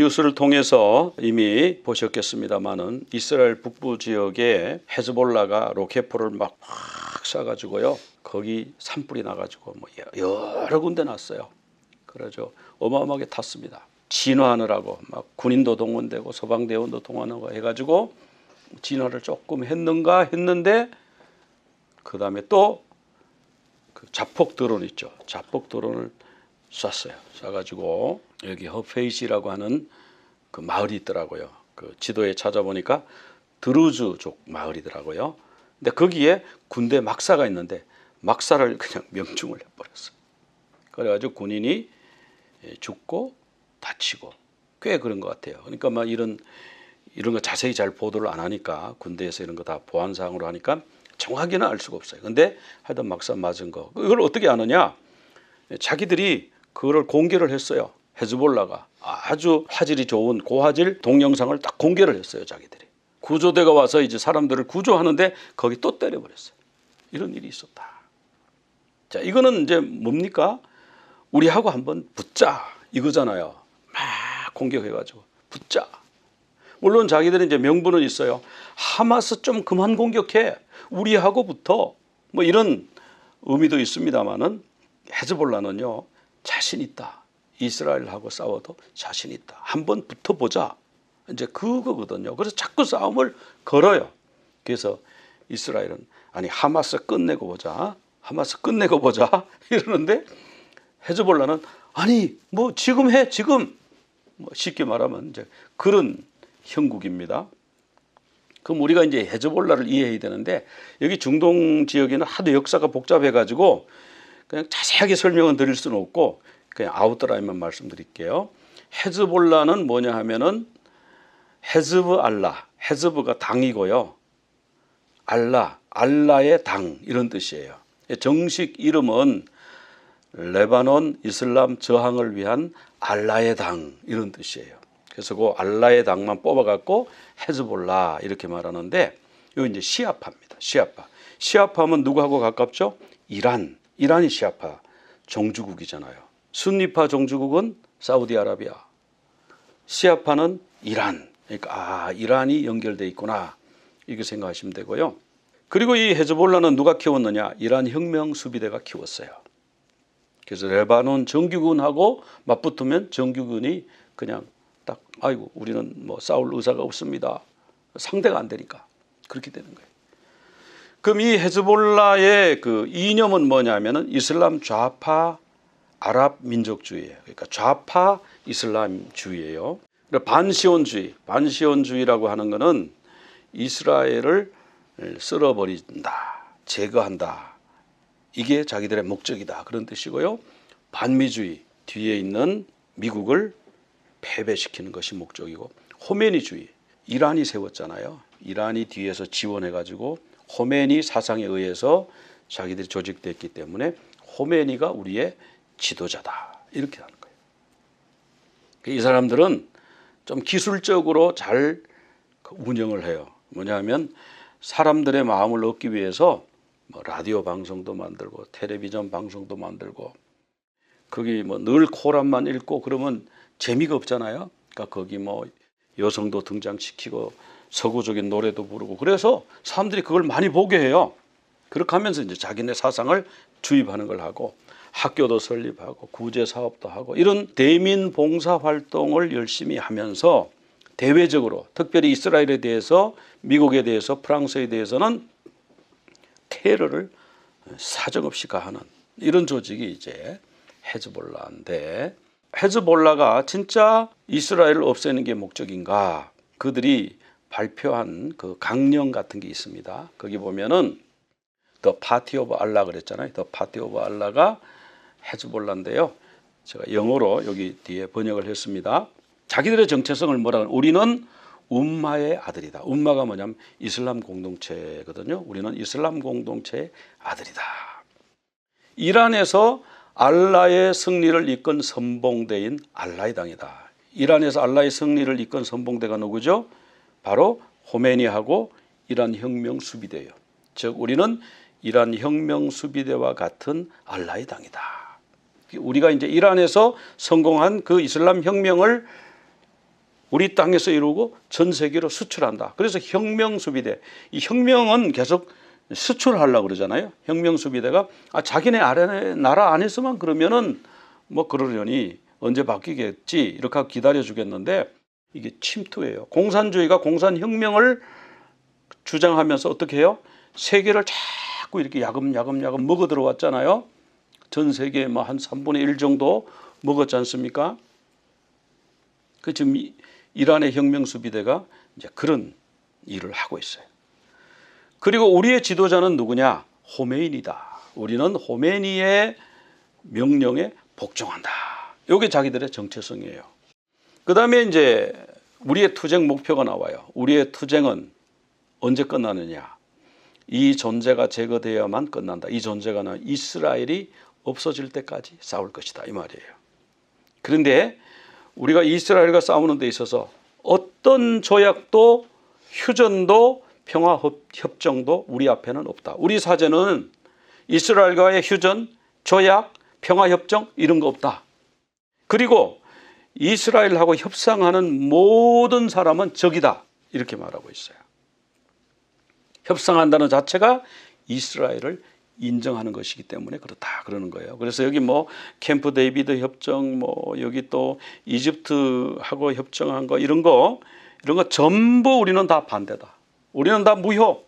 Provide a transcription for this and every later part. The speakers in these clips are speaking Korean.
뉴스를 통해서 이미 보셨겠습니다마는 이스라엘 북부 지역에 헤즈볼라가 로켓포를 막 쏴가지고요. 거기 산불이 나가지고 뭐 여러 군데 났어요. 그러죠. 어마어마하게 탔습니다. 진화하느라고 막 군인도 동원되고 소방대원도 동원하고 해가지고 진화를 조금 했는가 했는데 그 다음에 또 그 자폭 드론 있죠. 자폭 드론을 쐈어요. 쏴가지고 여기 허페이시라고 하는 그 마을이 있더라고요. 그 지도에 찾아보니까 드루즈족 마을이더라고요. 근데 거기에 군대 막사가 있는데 막사를 그냥 명중을 해버렸어요. 그래가지고 군인이 죽고 다치고 꽤 그런 것 같아요. 그러니까 막 이런 거 자세히 잘 보도를 안 하니까 군대에서 이런 거 다 보안사항으로 하니까 정확히는 알 수가 없어요. 근데 하여튼 막사 맞은 거 이걸 어떻게 아느냐? 자기들이 그거를 공개를 했어요. 헤즈볼라가 아주 화질이 좋은 고화질 동영상을 딱 공개를 했어요. 자기들이 구조대가 와서 이제 사람들을 구조하는데 거기 또 때려버렸어요. 이런 일이 있었다. 자, 이거는 이제 뭡니까? 우리하고 한번 붙자 이거잖아요. 막 공격해가지고 붙자. 물론 자기들은 이제 명분은 있어요. 하마스 좀 그만 공격해. 우리하고 붙어. 뭐 이런 의미도 있습니다만은 헤즈볼라는요 자신 있다. 이스라엘하고 싸워도 자신 있다. 한번 붙어보자. 이제 그거거든요. 그래서 자꾸 싸움을 걸어요. 그래서 이스라엘은 아니 하마스 끝내고 보자. 하마스 끝내고 보자. 이러는데 헤즈볼라는 아니 뭐 지금 해 지금. 뭐 쉽게 말하면 이제 그런 형국입니다. 그럼 우리가 이제 헤즈볼라를 이해해야 되는데 여기 중동 지역에는 하도 역사가 복잡해가지고 그냥 자세하게 설명은 드릴 수는 없고 그냥 아웃라인만 말씀드릴게요. 헤즈볼라는 뭐냐 하면은 헤즈브 알라, 헤즈브가 당이고요. 알라의 당 이런 뜻이에요. 정식 이름은 레바논 이슬람 저항을 위한 알라의 당 이런 뜻이에요. 그래서 그 알라의 당만 뽑아갖고 헤즈볼라 이렇게 말하는데 이거 이제 시아파입니다. 시아파하면 누구하고 가깝죠? 이란이 시아파 종주국이잖아요. 순니파 종주국은 사우디아라비아. 시아파는 이란. 그러니까 이란이 연결돼 있구나 이렇게 생각하시면 되고요. 그리고 이 헤즈볼라는 누가 키웠느냐? 이란 혁명 수비대가 키웠어요. 그래서 레바논 정규군하고 맞붙으면 정규군이 그냥 딱 아이고 우리는 뭐 싸울 의사가 없습니다. 상대가 안 되니까 그렇게 되는 거예요. 그럼 이 헤즈볼라의 그 이념은 뭐냐면은 이슬람 좌파 아랍 민족주의예요. 그러니까 좌파 이슬람주의예요. 반시온주의라고 하는 것은 이스라엘을 쓸어버린다, 제거한다. 이게 자기들의 목적이다. 그런 뜻이고요. 반미주의, 뒤에 있는 미국을 패배시키는 것이 목적이고, 호메니주의, 이란이 세웠잖아요. 이란이 뒤에서 지원해가지고 호메니 사상에 의해서 자기들이 조직됐기 때문에 호메니가 우리의 지도자다. 이렇게 하는 거예요. 이 사람들은 좀 기술적으로 잘 운영을 해요. 뭐냐면 사람들의 마음을 얻기 위해서 뭐 라디오 방송도 만들고 텔레비전 방송도 만들고 거기 뭐 늘 코란만 읽고 그러면 재미가 없잖아요. 그러니까 거기 뭐 여성도 등장시키고 서구적인 노래도 부르고 그래서 사람들이 그걸 많이 보게 해요. 그렇게 하면서 이제 자기네 사상을 주입하는 걸 하고 학교도 설립하고 구제 사업도 하고 이런 대민 봉사 활동을 열심히 하면서 대외적으로 특별히 이스라엘에 대해서 미국에 대해서 프랑스에 대해서는 테러를 사정없이 가하는 이런 조직이 이제 헤즈볼라인데 헤즈볼라가 진짜 이스라엘을 없애는 게 목적인가? 그들이 발표한 그 강령 같은 게 있습니다. 거기 보면은 The Party of Allah 그랬잖아요. The Party of Allah가 헤즈볼라인데요. 제가 영어로 여기 뒤에 번역을 했습니다. 자기들의 정체성을 뭐라 하는 우리는 움마의 아들이다. 움마가 뭐냐면 이슬람 공동체거든요. 우리는 이슬람 공동체의 아들이다. 이란에서 알라의 승리를 이끈 선봉대인 알라의 당이다. 이란에서 알라의 승리를 이끈 선봉대가 누구죠? 바로 호메니하고 이란 혁명 수비대예요. 즉 우리는 이란 혁명 수비대와 같은 알라의 당이다. 우리가 이제 이란에서 성공한 그 이슬람 혁명을 우리 땅에서 이루고 전 세계로 수출한다. 그래서 혁명수비대, 이 혁명은 계속 수출하려고 그러잖아요. 혁명수비대가 자기네 나라 안에서만 그러면은 뭐 그러려니 언제 바뀌겠지 이렇게 하고 기다려주겠는데 이게 침투예요. 공산주의가 공산혁명을 주장하면서 어떻게 해요? 세계를 자꾸 이렇게 야금야금 먹어 들어왔잖아요. 전 세계 뭐 한 3분의 1 정도 먹었지 않습니까? 그 지금 이란의 혁명수비대가 이제 그런 일을 하고 있어요. 그리고 우리의 지도자는 누구냐? 호메인이다. 우리는 호메니의 명령에 복종한다. 이게 자기들의 정체성이에요. 그 다음에 이제 우리의 투쟁 목표가 나와요. 우리의 투쟁은 언제 끝나느냐? 이 존재가 제거되어야만 끝난다. 이 존재가 이스라엘이 없어질 때까지 싸울 것이다. 이 말이에요. 그런데 우리가 이스라엘과 싸우는 데 있어서 어떤 조약도 휴전도 평화협정도 우리 앞에는 없다. 우리 사제는 이스라엘과의 휴전, 조약, 평화협정 이런 거 없다. 그리고 이스라엘하고 협상하는 모든 사람은 적이다. 이렇게 말하고 있어요. 협상한다는 자체가 이스라엘을 인정하는 것이기 때문에 그렇다 그러는 거예요. 그래서 여기 뭐 캠프 데이비드 협정, 뭐 여기 또 이집트하고 협정한 거 이런 거 전부 우리는 다 반대다. 우리는 다 무효.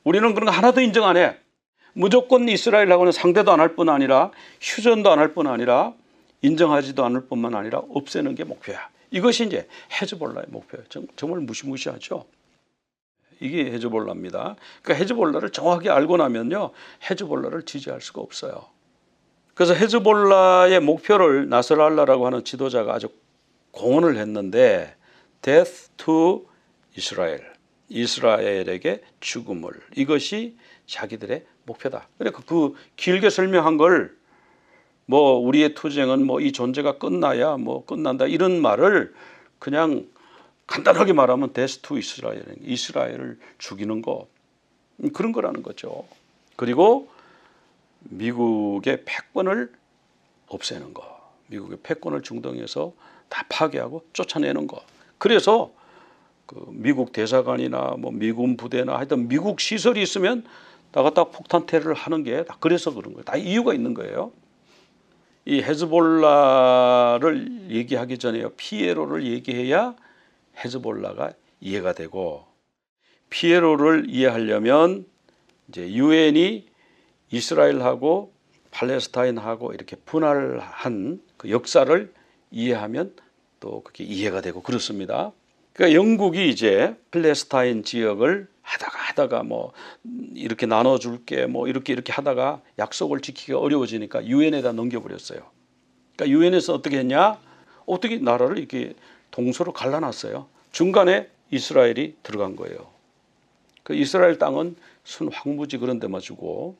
우리는 그런 거 하나도 인정 안 해. 무조건 이스라엘하고는 상대도 안 할 뿐 아니라 휴전도 안 할 뿐 아니라 인정하지도 않을 뿐만 아니라 없애는 게 목표야. 이것이 이제 헤즈볼라의 목표예요. 정말 무시무시하죠. 이게 헤즈볼라입니다. 그러니까 헤즈볼라를 정확하게 알고 나면요, 헤즈볼라를 지지할 수가 없어요. 그래서 헤즈볼라의 목표를 나스랄라라고 하는 지도자가 아주 공언을 했는데 Death to Israel, 이스라엘에게 죽음을, 이것이 자기들의 목표다. 그러니까 그 길게 설명한 걸 뭐 우리의 투쟁은 뭐 이 존재가 끝나야 뭐 끝난다 이런 말을 그냥 간단하게 말하면 Death to Israel, 이스라엘을 죽이는 거, 그런 거라는 거죠. 그리고 미국의 패권을 없애는 거, 미국의 패권을 중동에서 다 파괴하고 쫓아내는 거. 그래서 그 미국 대사관이나 뭐 미군 부대나 하여튼 미국 시설이 있으면 나갔다 폭탄 테러를 하는 게 다 그래서 그런 거예요. 다 이유가 있는 거예요. 이 헤즈볼라를 얘기하기 전에요, 피에로를 얘기해야 헤즈볼라가 이해가 되고, 피에로를 이해하려면 이제 유엔이 이스라엘하고 팔레스타인하고 이렇게 분할한 그 역사를 이해하면 또 그게 이해가 되고 그렇습니다. 그러니까 영국이 이제 팔레스타인 지역을 하다가 뭐 이렇게 나눠줄게 뭐 이렇게 하다가 약속을 지키기가 어려워지니까 유엔에다 넘겨버렸어요. 그러니까 유엔에서 어떻게 했냐? 어떻게 나라를 이렇게 동서로 갈라놨어요. 중간에 이스라엘이 들어간 거예요. 그 이스라엘 땅은 순황무지 그런 데만 주고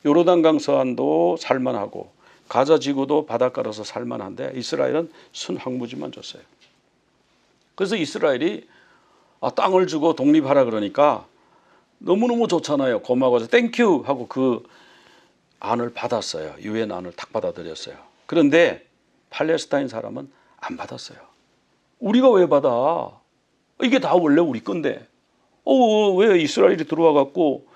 요르단강 서안도 살만하고 가자 지구도 바닷가라서 살만한데 이스라엘은 순황무지만 줬어요. 그래서 이스라엘이 땅을 주고 독립하라 그러니까 너무너무 좋잖아요. 고마워서 땡큐 하고 그 안을 받았어요. 유엔 안을 딱 받아들였어요. 그런데 팔레스타인 사람은 안 받았어요. 우리가 왜 받아? 이게 다 원래 우리 건데. 왜 이스라엘이 들어와 갖고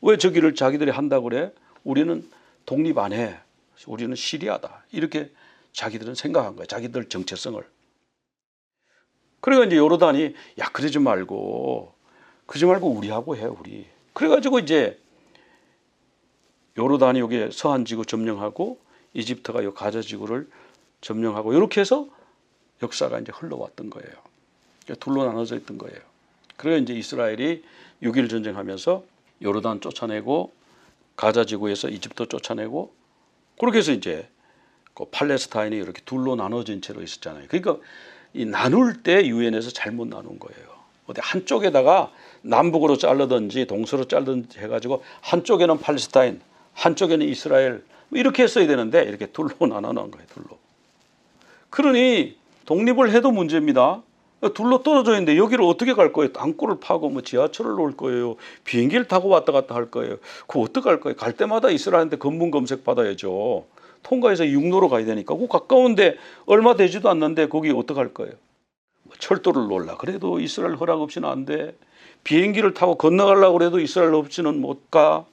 왜 저기를 자기들이 한다고 그래? 우리는 독립 안 해. 우리는 시리아다. 이렇게 자기들은 생각한 거예요. 자기들 정체성을. 그러니까 이제 요르단이 그러지 말고 우리하고 해, 우리. 그래가지고 이제 요르단이 여기 서한지구 점령하고 이집트가 요 가자지구를 점령하고 이렇게 해서 역사가 이제 흘러왔던 거예요. 둘로 나눠져 있던 거예요. 그래서 이제 이스라엘이 6.1 전쟁하면서 요르단 쫓아내고 가자지구에서 이집트 쫓아내고 그렇게 해서 이제 그 팔레스타인이 이렇게 둘로 나눠진 채로 있었잖아요. 그러니까 이 나눌 때 유엔에서 잘못 나눈 거예요. 어디 한쪽에다가 남북으로 자르든지 동서로 자르든지 해가지고 한쪽에는 팔레스타인, 한쪽에는 이스라엘 이렇게 했어야 되는데 이렇게 둘로 나눠놓은 거예요. 둘로. 그러니 독립을 해도 문제입니다. 둘로 떨어져 있는데 여기를 어떻게 갈 거예요? 땅굴을 파고 뭐 지하철을 놓을 거예요. 비행기를 타고 왔다 갔다 할 거예요. 그거 어떻게 할 거예요? 갈 때마다 이스라엘한테 검문 검색 받아야죠. 통과해서 육로로 가야 되니까. 그 가까운데 얼마 되지도 않는데 거기 어떻게 할 거예요? 철도를 놓으려 그래도 이스라엘 허락 없이는 안 돼. 비행기를 타고 건너가려고 그래도 이스라엘 없이는 못 가.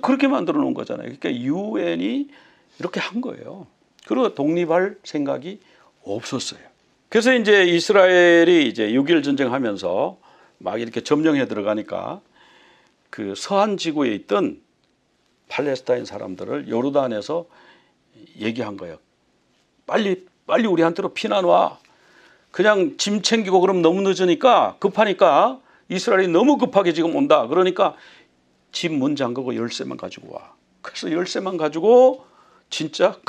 그렇게 만들어 놓은 거잖아요. 그러니까 유엔이 이렇게 한 거예요. 그리고 독립할 생각이 없었어요. 그래서 이제 이스라엘이 이제 6.1 전쟁하면서 막 이렇게 점령해 들어가니까 그 서한 지구에 있던 팔레스타인 사람들을 요르단에서 얘기한 거예요. 빨리 우리한테로 피난 와. 그냥 짐 챙기고 그럼 너무 늦으니까 급하니까 이스라엘이 너무 급하게 지금 온다. 그러니까 집 문 잠그고 열쇠만 가지고 와. 그래서 열쇠만 가지고 진짜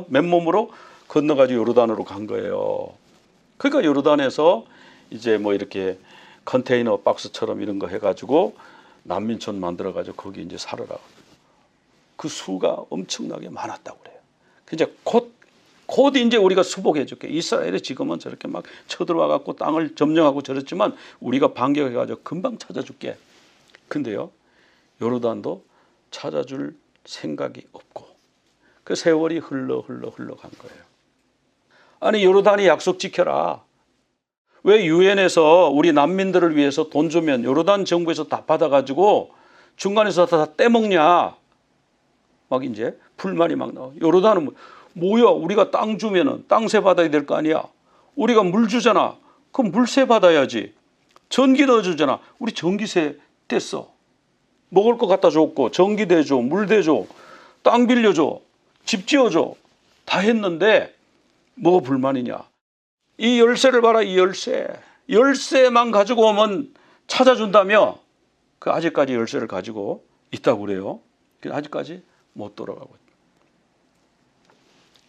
맨몸으로 건너가지고 요르단으로 간 거예요. 그러니까 요르단에서 이제 뭐 이렇게 컨테이너 박스처럼 이런 거 해가지고 난민촌 만들어가지고 거기 이제 살아라. 그 수가 엄청나게 많았다고 그래요. 이제 곧 이제 우리가 수복해줄게. 이스라엘이 지금은 저렇게 막 쳐들어와갖고 땅을 점령하고 저랬지만 우리가 반격해가지고 금방 찾아줄게. 근데요, 요르단도 찾아줄 생각이 없고 그 세월이 흘러 간 거예요. 아니 요르단이 약속 지켜라. 왜 유엔에서 우리 난민들을 위해서 돈 주면 요르단 정부에서 다 받아가지고 중간에서 다 떼먹냐. 막 이제 불만이 막 나와. 요르단은 뭐야? 우리가 땅 주면은 땅세 받아야 될 거 아니야. 우리가 물 주잖아. 그럼 물세 받아야지. 전기 넣어주잖아. 우리 전기세 뗐어. 먹을 거 갖다 줬고 전기 대줘, 물 대줘, 땅 빌려줘, 집 지어줘. 다 했는데 뭐가 불만이냐. 이 열쇠를 봐라. 이 열쇠만 가지고 오면 찾아준다며. 그 아직까지 열쇠를 가지고 있다고 그래요. 아직까지 못 돌아가고 있다.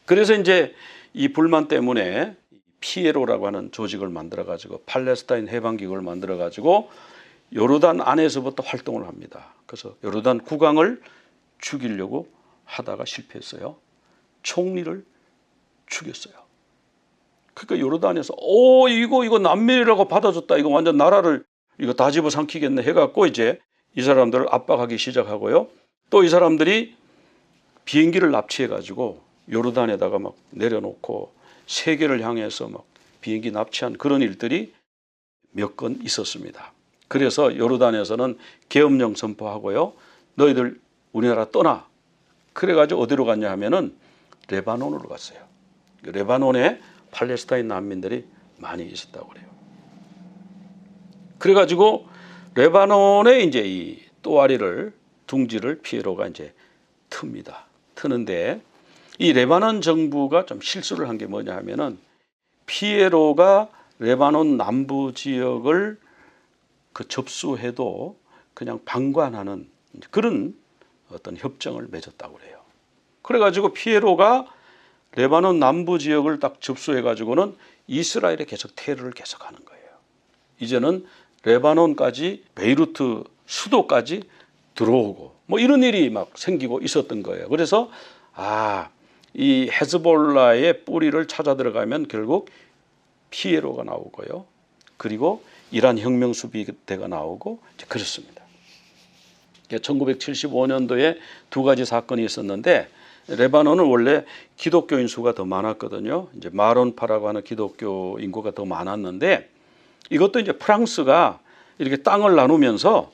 그래서 이제 이 불만 때문에 피에로라고 하는 조직을 만들어 가지고 팔레스타인 해방기구를 만들어 가지고 요르단 안에서부터 활동을 합니다. 그래서 요르단 국왕을 죽이려고 하다가 실패했어요. 총리를 죽였어요. 그러니까 요르단에서 이거 난민이라고 받아줬다. 이거 완전 나라를 이거 다 집어삼키겠네 해갖고 이제 이 사람들을 압박하기 시작하고요. 또 이 사람들이 비행기를 납치해가지고 요르단에다가 막 내려놓고 세계를 향해서 막 비행기 납치한 그런 일들이 몇 건 있었습니다. 그래서 요르단에서는 계엄령 선포하고요. 너희들 우리나라 떠나. 그래가지고 어디로 갔냐 하면은 레바논으로 갔어요. 레바논에 팔레스타인 난민들이 많이 있었다고 그래요. 그래가지고 레바논에 이제 이 둥지를 피에로가 이제 틉니다. 트는데 이 레바논 정부가 좀 실수를 한 게 뭐냐 하면은 피에로가 레바논 남부 지역을 그 접수해도 그냥 방관하는 그런 어떤 협정을 맺었다고 그래요. 그래가지고 피에로가 레바논 남부 지역을 딱 접수해가지고는 이스라엘에 계속 테러를 계속하는 거예요. 이제는 레바논까지 베이루트 수도까지 들어오고 뭐 이런 일이 막 생기고 있었던 거예요. 그래서 이 헤즈볼라의 뿌리를 찾아 들어가면 결국 피에로가 나오고요. 그리고 이란 혁명 수비대가 나오고 이제 그렇습니다. 1975년도에 두 가지 사건이 있었는데 레바논은 원래 기독교인 수가 더 많았거든요. 이제 마론파라고 하는 기독교 인구가 더 많았는데 이것도 이제 프랑스가 이렇게 땅을 나누면서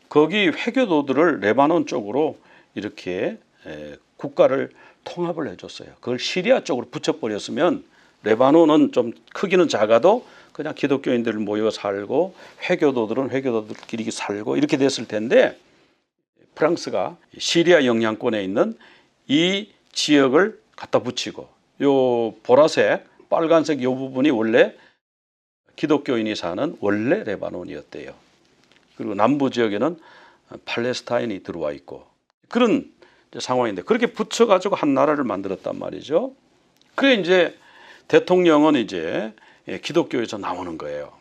거기 회교도들을 레바논 쪽으로 이렇게 국가를 통합을 해줬어요. 그걸 시리아 쪽으로 붙여버렸으면 레바논은 좀 크기는 작아도 그냥 기독교인들 모여 살고 회교도들은 회교도들끼리 살고 이렇게 됐을 텐데 프랑스가 시리아 영향권에 있는 이 지역을 갖다 붙이고 요 보라색 빨간색 요 부분이 원래 기독교인이 사는 원래 레바논이었대요. 그리고 남부 지역에는 팔레스타인이 들어와 있고 그런 상황인데 그렇게 붙여가지고 한 나라를 만들었단 말이죠. 그게 이제 대통령은 이제 기독교에서 나오는 거예요.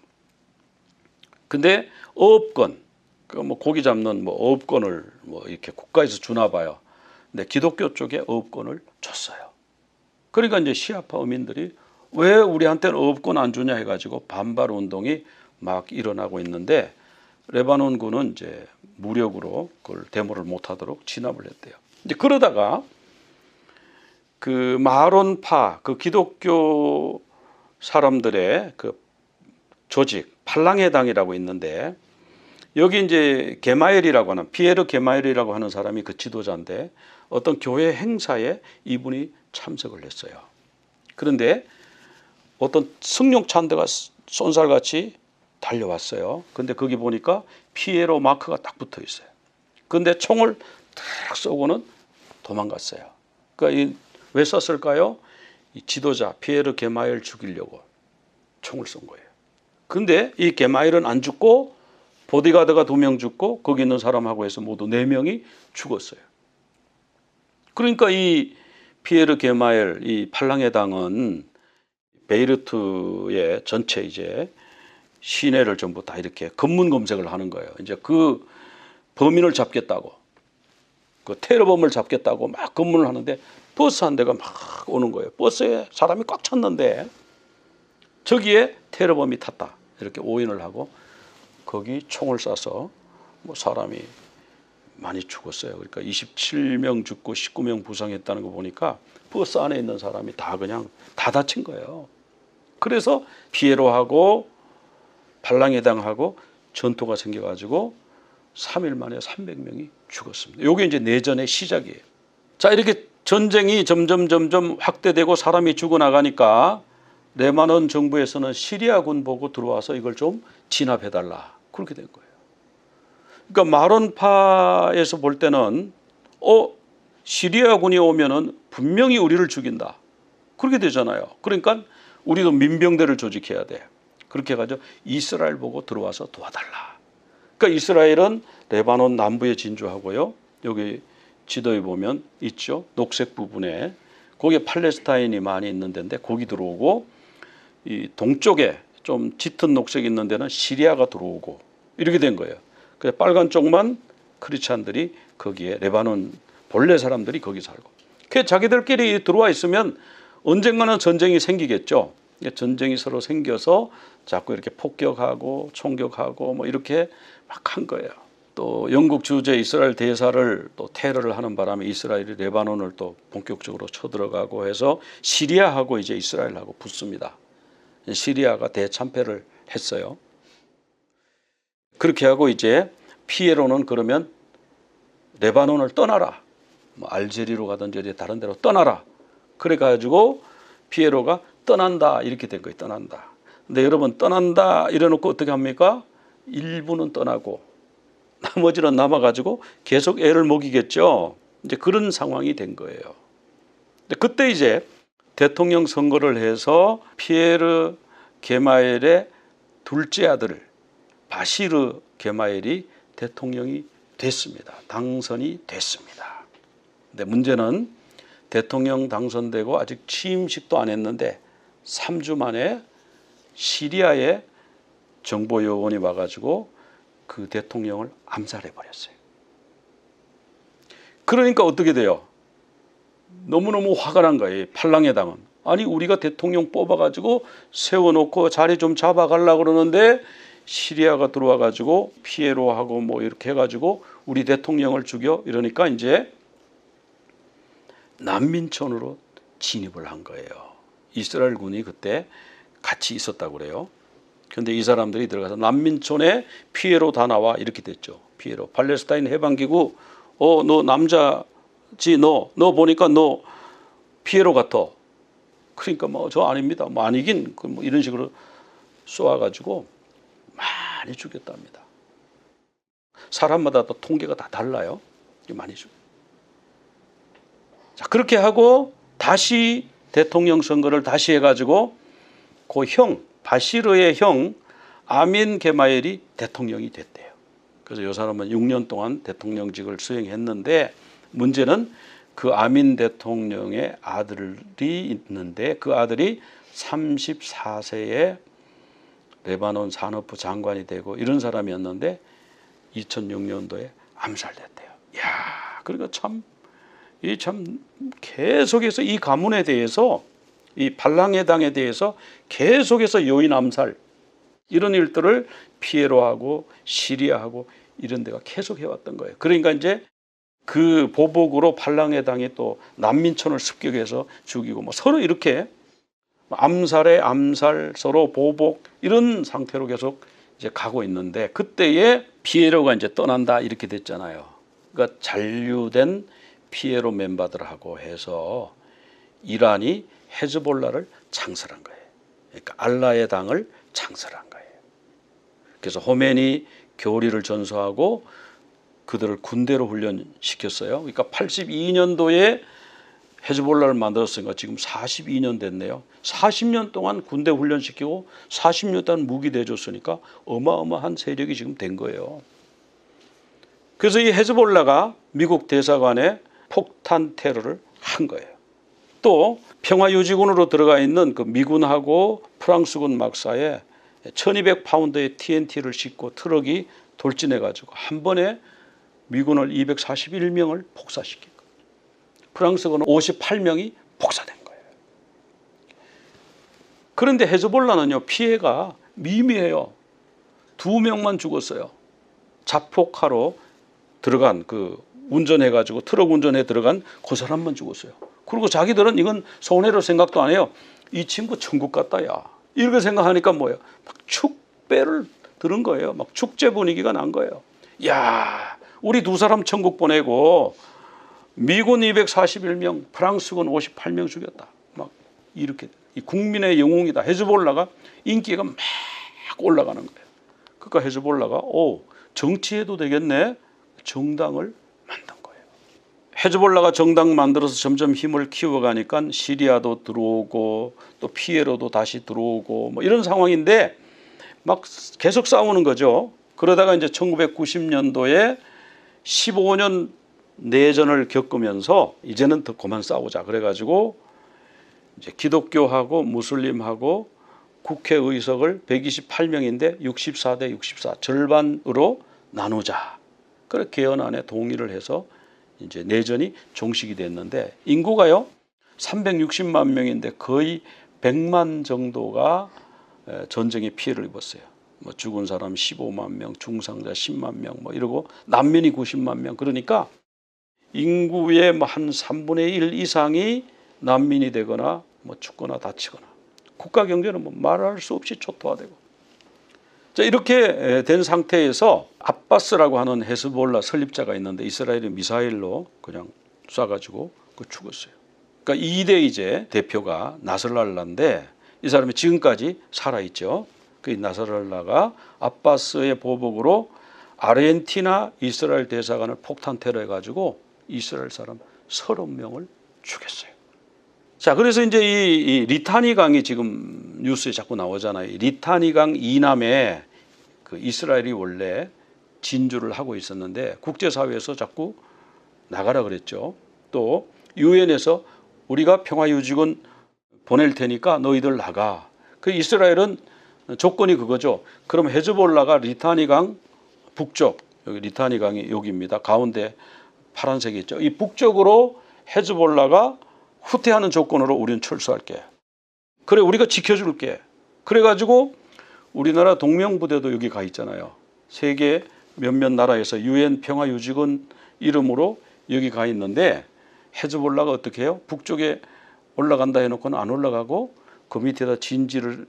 근데 어업권, 그 뭐 고기 잡는 뭐 어업권을 뭐 이렇게 국가에서 주나 봐요. 근데 기독교 쪽에 어업권을 줬어요. 그러니까 이제 시아파 어민들이 왜 우리한테는 어업권 안 주냐 해가지고 반발 운동이 막 일어나고 있는데 레바논군은 이제 무력으로 그걸 데모를 못하도록 진압을 했대요. 이제 그러다가 그 마론파 그 기독교 사람들의 그 조직 팔랑해당이라고 있는데 여기 이제 게마엘이라고 하는 피에르 게마엘이라고 하는 사람이 그 지도자인데 어떤 교회 행사에 이분이 참석을 했어요. 그런데 어떤 승용차 한 대가 쏜살같이 달려왔어요. 근데 거기 보니까 피에로 마크가 딱 붙어 있어요. 근데 총을 탁 쏘고는 도망갔어요. 그러니까 왜 쐈을까요? 이 지도자 피에르 게마엘 죽이려고 총을 쏜 거예요. 근데 이 게마엘은 안 죽고 보디가드가 2명 죽고 거기 있는 사람하고 해서 모두 4명이 죽었어요. 그러니까 이 피에르 게마엘 이 팔랑해당은 베이루트의 전체 이제 시내를 전부 다 이렇게 검문 검색을 하는 거예요. 이제 그 범인을 잡겠다고, 그 테러범을 잡겠다고 막 검문을 하는데 버스 한 대가 막 오는 거예요. 버스에 사람이 꽉 찼는데 저기에 테러범이 탔다 이렇게 오인을 하고 거기 총을 쏴서 뭐 사람이 많이 죽었어요. 그러니까 27명 죽고 19명 부상했다는 거 보니까 버스 안에 있는 사람이 다 그냥 다 다친 거예요. 그래서 피에로하고 팔랑해당하고 전투가 생겨가지고 3일 만에 300명이 죽었습니다. 이게 이제 내전의 시작이에요. 자, 이렇게 전쟁이 점점 확대되고 사람이 죽어나가니까 레바논 정부에서는 시리아군 보고 들어와서 이걸 좀 진압해달라 그렇게 된 거예요. 그러니까 마론파에서 볼 때는 시리아군이 오면은 분명히 우리를 죽인다 그렇게 되잖아요. 그러니까 우리도 민병대를 조직해야 돼. 그렇게 해가지고 이스라엘 보고 들어와서 도와달라. 그러니까 이스라엘은 레바논 남부에 진주하고요. 여기 지도에 보면 있죠. 녹색 부분에 거기에 팔레스타인이 많이 있는 데인데 거기 들어오고 이 동쪽에 좀 짙은 녹색이 있는 데는 시리아가 들어오고 이렇게 된 거예요. 그래서 빨간 쪽만 크리스찬들이 거기에 레바논 본래 사람들이 거기 살고. 그 자기들끼리 들어와 있으면 언젠가는 전쟁이 생기겠죠. 전쟁이 서로 생겨서 자꾸 이렇게 폭격하고 총격하고 뭐 이렇게 막 한 거예요. 또 영국 주재 이스라엘 대사를 또 테러를 하는 바람에 이스라엘이 레바논을 또 본격적으로 쳐들어가고 해서 시리아하고 이제 이스라엘하고 붙습니다. 시리아가 대참패를 했어요. 그렇게 하고 이제 피에로는 그러면 레바논을 떠나라. 뭐 알제리로 가든지 어디 다른 데로 떠나라. 그래 가지고 피에로가 떠난다 이렇게 된 거예요. 떠난다. 근데 여러분 떠난다 이래놓고 어떻게 합니까? 일부는 떠나고 나머지는 남아가지고 계속 애를 먹이겠죠. 이제 그런 상황이 된 거예요. 근데 그때 이제 대통령 선거를 해서 피에르 게마엘의 둘째 아들 바시르 게마엘이 대통령이 됐습니다. 당선이 됐습니다. 근데 문제는 대통령 당선되고 아직 취임식도 안 했는데 3주 만에 시리아의 정보 요원이 와가지고 그 대통령을 암살해 버렸어요. 그러니까 어떻게 돼요? 너무너무 화가 난 거예요. 팔랑해당은. 아니 우리가 대통령 뽑아가지고 세워놓고 자리 좀 잡아가려고 그러는데 시리아가 들어와가지고 피에로하고 뭐 이렇게 해가지고 우리 대통령을 죽여 이러니까 이제 난민촌으로 진입을 한 거예요. 이스라엘 군이 그때 같이 있었다고 그래요. 그런데 이 사람들이 들어가서 난민촌에 피에로 다 나와 이렇게 됐죠. 피에로 팔레스타인 해방기구 너 남자지 너 보니까 너 피에로 같아. 그러니까 뭐 저 아닙니다. 뭐 아니긴 뭐 이런 식으로 쏘아가지고 많이 죽였답니다. 사람마다 또 통계가 다 달라요. 많이 죽. 자 그렇게 하고 다시 대통령 선거를 다시 해가지고 그 형 바시르의 형 아민 게마엘이 대통령이 됐대요. 그래서 이 사람은 6년 동안 대통령직을 수행했는데 문제는 그 아민 대통령의 아들이 있는데 그 아들이 34세에 레바논 산업부 장관이 되고 이런 사람이었는데 2006년도에 암살됐대요. 야, 그러니까 참 계속해서 이 가문에 대해서 이 팔랑해당에 대해서 계속해서 요인 암살 이런 일들을 피에로하고 시리아하고 이런 데가 계속 해왔던 거예요. 그러니까 이제 그 보복으로 팔랑해당이 또 난민촌을 습격해서 죽이고 뭐 서로 이렇게 암살에 암살, 서로 보복 이런 상태로 계속 이제 가고 있는데 그때에 피에로가 이제 떠난다 이렇게 됐잖아요. 그러니까 잔류된 피에로 멤버들하고 해서 이란이 헤즈볼라를 창설한 거예요. 그러니까 알라의 당을 창설한 거예요. 그래서 호메니 교리를 전수하고 그들을 군대로 훈련시켰어요. 그러니까 82년도에 헤즈볼라를 만들었으니까 지금 42년 됐네요. 40년 동안 군대 훈련시키고 40년 동안 무기 대줬으니까 어마어마한 세력이 지금 된 거예요. 그래서 이 헤즈볼라가 미국 대사관에 폭탄 테러를 한 거예요. 또 평화유지군으로 들어가 있는 그 미군하고 프랑스군 막사에 1200파운드의 TNT를 싣고 트럭이 돌진해가지고 한 번에 미군을 241명을 폭사시킨 거예요. 프랑스군은 58명이 폭사된 거예요. 그런데 헤즈볼라는요 피해가 미미해요. 2명만 죽었어요. 자폭하러 들어간 그 운전해가지고 트럭 운전해 들어간 그 사람만 죽었어요. 그리고 자기들은 이건 손해로 생각도 안 해요. 이 친구 천국 갔다 야 이렇게 생각하니까 뭐예요? 막 축배를 들은 거예요. 막 축제 분위기가 난 거예요. 야 우리 2사람 천국 보내고 미군 241명, 프랑스군 58명 죽였다. 막 이렇게 이 국민의 영웅이다. 헤즈볼라가 인기가 막 올라가는 거예요. 그러니까 헤즈볼라가 정치해도 되겠네. 정당을 만든 거예요. 헤즈볼라가 정당 만들어서 점점 힘을 키워가니까 시리아도 들어오고 또 피에로도 다시 들어오고 뭐 이런 상황인데 막 계속 싸우는 거죠. 그러다가 이제 1990년도에 15년 내전을 겪으면서 이제는 더 그만 싸우자 그래가지고 이제 기독교하고 무슬림하고 국회의석을 128명인데 64대 64 절반으로 나누자. 그렇게 개헌안에 동의를 해서 이제 내전이 종식이 됐는데 인구가요 360만 명인데 거의 100만 정도가 전쟁의 피해를 입었어요. 뭐 죽은 사람 15만 명, 중상자 10만 명, 뭐 이러고 난민이 90만 명. 그러니까 인구의 뭐 한 3분의 1 이상이 난민이 되거나 뭐 죽거나 다치거나 국가 경제는 뭐 말할 수 없이 초토화되고. 자 이렇게 된 상태에서 아바스라고 하는 헤즈볼라 설립자가 있는데 이스라엘이 미사일로 그냥 쏴가지고 그 죽었어요. 그러니까 2대 이제 대표가 나스랄라인데 이 사람이 지금까지 살아있죠. 그 나스랄라가 아바스의 보복으로 아르헨티나 이스라엘 대사관을 폭탄 테러해가지고 이스라엘 사람 30명을 죽였어요. 자, 그래서 이제 이 리타니 강이 지금 뉴스에 자꾸 나오잖아요. 리타니 강 이남에 그 이스라엘이 원래 진주를 하고 있었는데 국제사회에서 자꾸 나가라 그랬죠. 또 유엔에서 우리가 평화유지군 보낼 테니까 너희들 나가. 그 이스라엘은 조건이 그거죠. 그럼 헤즈볼라가 리타니 강 북쪽, 여기 리타니 강이 여기입니다. 가운데 파란색이 있죠. 이 북쪽으로 헤즈볼라가 후퇴하는 조건으로 우리는 철수할게. 그래 우리가 지켜줄게. 그래가지고 우리나라 동명부대도 여기 가 있잖아요. 세계 몇몇 나라에서 유엔 평화유지군 이름으로 여기 가 있는데 헤즈볼라가 어떻게 해요? 북쪽에 올라간다 해놓고는 안 올라가고 그 밑에다 진지를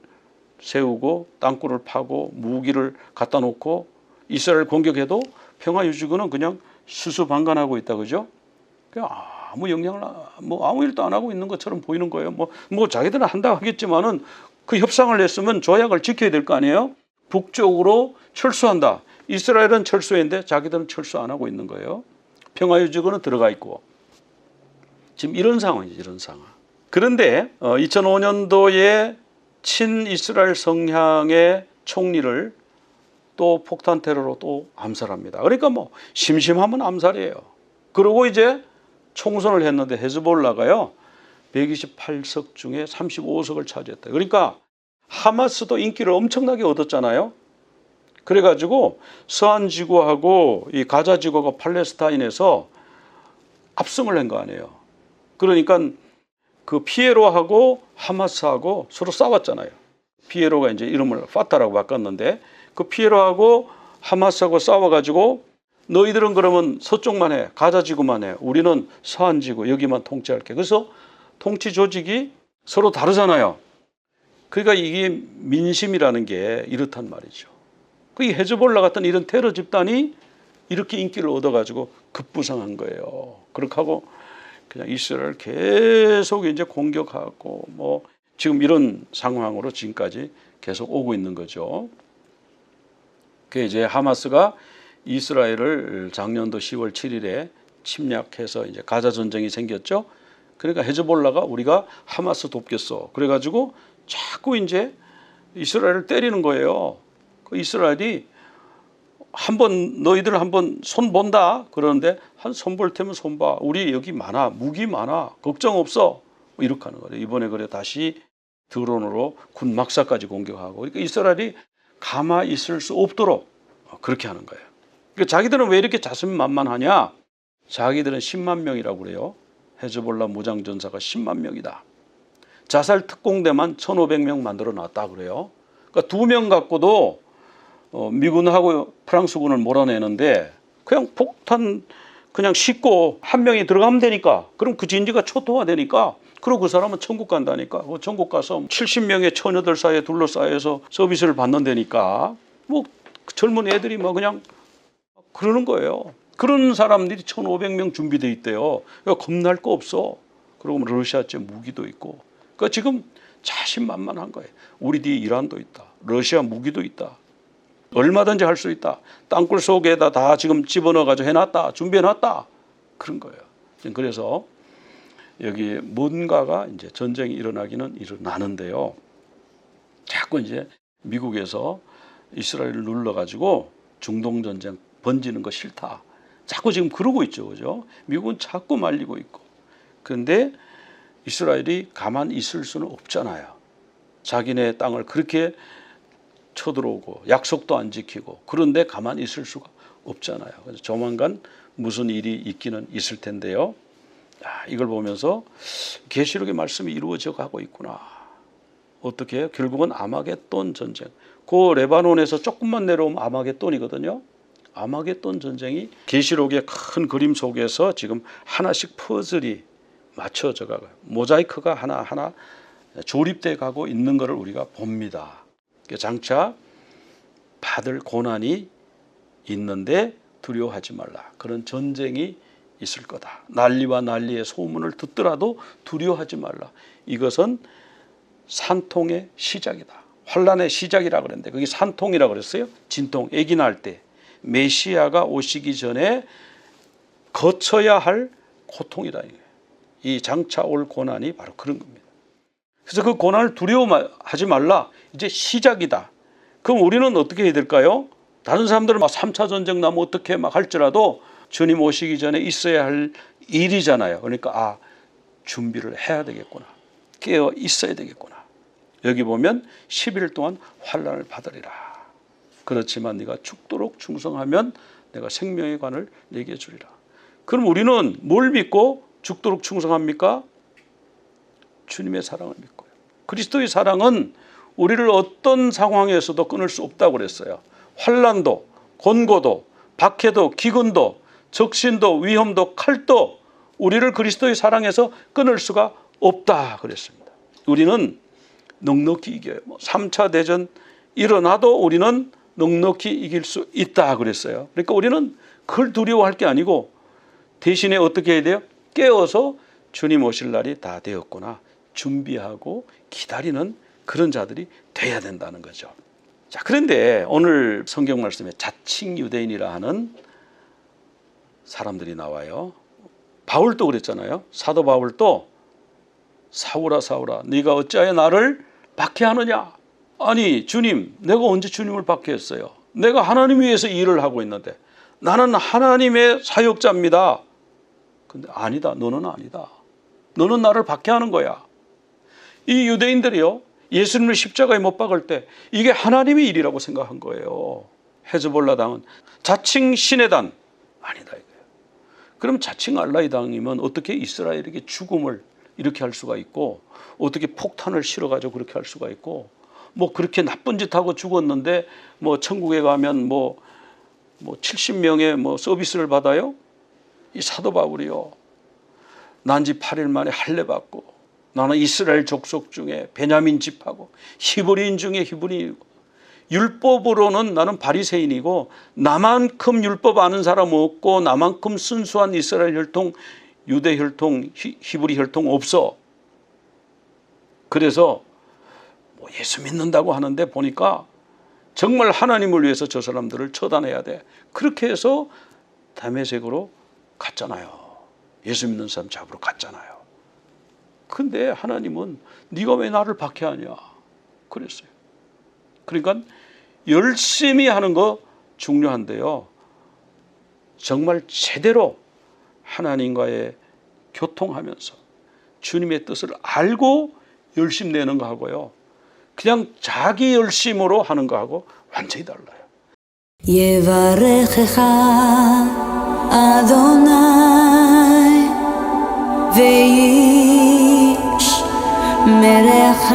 세우고 땅굴을 파고 무기를 갖다 놓고 이스라엘 공격해도 평화유지군은 그냥 수수방관하고 있다 그죠? 그냥 아무 영향을 뭐 아무 일도 안 하고 있는 것처럼 보이는 거예요. 뭐 자기들은 한다고 하겠지만은 그 협상을 했으면 조약을 지켜야 될 거 아니에요? 북쪽으로 철수한다. 이스라엘은 철수했는데 자기들은 철수 안 하고 있는 거예요. 평화유지군은 들어가 있고 지금 이런 상황이죠. 이런 상황. 그런데 2005년도에 친이스라엘 성향의 총리를 또 폭탄 테러로 또 암살합니다. 그러니까 뭐 심심하면 암살이에요. 그리고 이제 총선을 했는데 헤즈볼라가요 128석 중에 35석을 차지했다. 그러니까 하마스도 인기를 엄청나게 얻었잖아요. 그래가지고 서한 지구하고 이 가자 지구가 팔레스타인에서 압승을 한 거 아니에요. 그러니까 그 피에로하고 하마스하고 서로 싸웠잖아요. 피에로가 이제 이름을 파타라고 바꿨는데 그 피에로하고 하마스하고 싸워가지고 너희들은 그러면 서쪽만 해. 가자 지구만 해. 우리는 서한 지구 여기만 통치할게. 그래서 통치 조직이 서로 다르잖아요. 그러니까 이게 민심이라는 게 이렇단 말이죠. 그 헤즈볼라 같은 이런 테러 집단이 이렇게 인기를 얻어가지고 급부상한 거예요. 그렇게 하고 그냥 이스라엘 계속 이제 공격하고 뭐 지금 이런 상황으로 지금까지 계속 오고 있는 거죠. 그 이제 하마스가 이스라엘을 작년도 10월 7일에 침략해서 이제 가자 전쟁이 생겼죠. 그러니까 헤즈볼라가 우리가 하마스 돕겠어. 그래가지고 자꾸 이제 이스라엘을 때리는 거예요. 그 이스라엘이 한번 너희들 한번 손 본다 그러는데 한 손 볼 테면 손 봐. 우리 여기 많아. 무기 많아. 걱정 없어. 뭐 이렇게 하는 거예요. 이번에 그래 다시 드론으로 군 막사까지 공격하고. 그러니까 이스라엘이 가만히 있을 수 없도록 그렇게 하는 거예요. 그러니까 자기들은 왜 이렇게 자신만만하냐? 자기들은 10만 명이라고 그래요. 헤즈볼라 무장전사가 10만 명이다. 자살 특공대만 1,500명 만들어 놨다 그래요. 그러니까 2명 갖고도 미군하고 프랑스군을 몰아내는데 그냥 폭탄 그냥 싣고 한 명이 들어가면 되니까, 그럼 그 진지가 초토화되니까, 그리고 그 사람은 천국 간다니까. 천국 가서 70명의 처녀들 사이에 둘러싸여서 서비스를 받는다니까. 뭐 젊은 애들이 뭐 그냥 그러는 거예요. 그런 사람들이 1,500명 준비돼 있대요. 그러니까 겁날 거 없어. 그리고 러시아제 무기도 있고. 그러니까 지금 자신만만한 거예요. 우리 뒤에 이란도 있다. 러시아 무기도 있다. 얼마든지 할 수 있다. 땅굴 속에다 다 지금 집어넣어가지고 해놨다. 준비해놨다. 그런 거예요. 그래서 여기 뭔가가 이제 전쟁이 일어나기는 일어나는데요. 자꾸 이제 미국에서 이스라엘을 눌러가지고 중동 전쟁 번지는 거 싫다. 자꾸 지금 그러고 있죠. 그죠? 미국은 자꾸 말리고 있고. 그런데 이스라엘이 가만히 있을 수는 없잖아요. 자기네 땅을 그렇게 쳐들어오고 약속도 안 지키고, 그런데 가만히 있을 수가 없잖아요. 그래서 조만간 무슨 일이 있기는 있을 텐데요. 이걸 보면서 계시록의 말씀이 이루어져 가고 있구나. 어떻게 해요? 결국은 아마겟돈 전쟁. 그 레바논에서 조금만 내려오면 아마겟돈이거든요. 아마겟돈 전쟁이 계시록의 큰 그림 속에서 지금 하나씩 퍼즐이 맞춰져 가고 모자이크가 하나하나 조립돼 가고 있는 것을 우리가 봅니다. 장차 받을 고난이 있는데 두려워하지 말라. 그런 전쟁이 있을 거다. 난리와 난리의 소문을 듣더라도 두려워하지 말라. 이것은 산통의 시작이다. 환란의 시작이라 그랬는데 거기 산통이라 그랬어요. 진통, 아기 낳을 때 메시아가 오시기 전에 거쳐야 할 고통이다. 이 장차 올 고난이 바로 그런 겁니다. 그래서 그 고난을 두려워하지 말라. 이제 시작이다. 그럼 우리는 어떻게 해야 될까요? 다른 사람들은 막 3차 전쟁 나면 어떻게 막 할지라도 주님 오시기 전에 있어야 할 일이잖아요. 그러니까 준비를 해야 되겠구나. 깨어 있어야 되겠구나. 여기 보면 10일 동안 환난을 받으리라. 그렇지만 네가 죽도록 충성하면 내가 생명의 관을 내게 주리라. 그럼 우리는 뭘 믿고 죽도록 충성합니까? 주님의 사랑을 믿고요. 그리스도의 사랑은 우리를 어떤 상황에서도 끊을 수 없다고 그랬어요. 환난도, 곤고도, 박해도, 기근도, 적신도, 위험도, 칼도 우리를 그리스도의 사랑에서 끊을 수가 없다 그랬습니다. 우리는 넉넉히 이겨요. 3차 대전 일어나도 우리는 넉넉히 이길 수 있다 그랬어요. 그러니까 우리는 그걸 두려워할 게 아니고 대신에 어떻게 해야 돼요? 깨어서 주님 오실 날이 다 되었구나. 준비하고 기다리는 그런 자들이 돼야 된다는 거죠. 자, 그런데 오늘 성경 말씀에 자칭 유대인이라 하는 사람들이 나와요. 바울도 그랬잖아요. 사도 바울도 사울아 사울아 네가 어찌하여 나를 박해하느냐. 아니 주님, 내가 언제 주님을 박해했어요? 내가 하나님 위해서 일을 하고 있는데 나는 하나님의 사역자입니다. 근데 아니다. 너는 아니다. 너는 나를 박해하는 거야. 이 유대인들이요, 예수님을 십자가에 못 박을 때 이게 하나님의 일이라고 생각한 거예요. 헤즈볼라 당은 자칭 신의 단 아니다 이거예요. 그럼 자칭 알라의 당이면 어떻게 이스라엘에게 죽음을 이렇게 할 수가 있고, 어떻게 폭탄을 실어가지고 그렇게 할 수가 있고, 뭐 그렇게 나쁜 짓 하고 죽었는데 뭐 천국에 가면 뭐 70명의 뭐 서비스를 받아요? 이 사도 바울이요, 난지 8일 만에 할례 받고 나는 이스라엘 족속 중에 베냐민 집하고 히브리인 중에 히브리인이고 율법으로는 나는 바리새인이고 나만큼 율법 아는 사람 없고 나만큼 순수한 이스라엘 혈통, 유대 혈통, 히브리 혈통 없어. 그래서 뭐 예수 믿는다고 하는데 보니까 정말 하나님을 위해서 저 사람들을 처단해야 돼. 그렇게 해서 다메섹으로 갔잖아요. 예수 믿는 사람 잡으러 갔잖아요. 근데 하나님은 네가 왜 나를 박해하냐 그랬어요. 그러니까 열심히 하는 거 중요한데요. 정말 제대로 하나님과의 교통하면서 주님의 뜻을 알고 열심 내는 거 하고요. 그냥 자기 열심으로 하는 거하고 완전히 달라요. יברכך אדוני וישמרך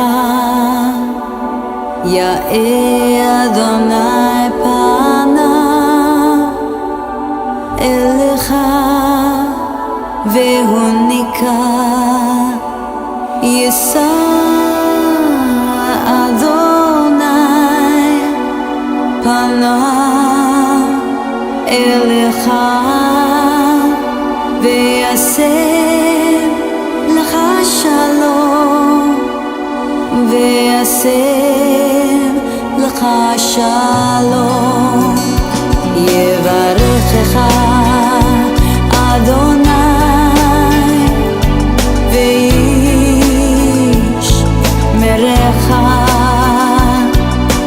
יאר אדוני פניו אליך והוניקה יישא אדוני פניו אליך ויעשה לך שלום ויעשה לך שלום יברכך אדוני וישמרך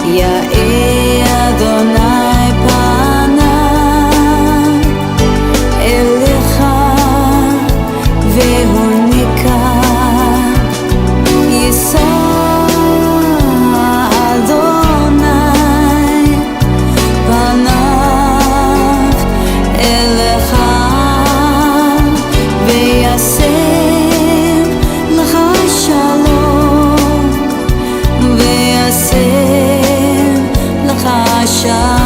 יאר אדוני פניו אליך והוניקה יישא אדוני פניו אליך ויעשה לך שלום ויעשה לך שלום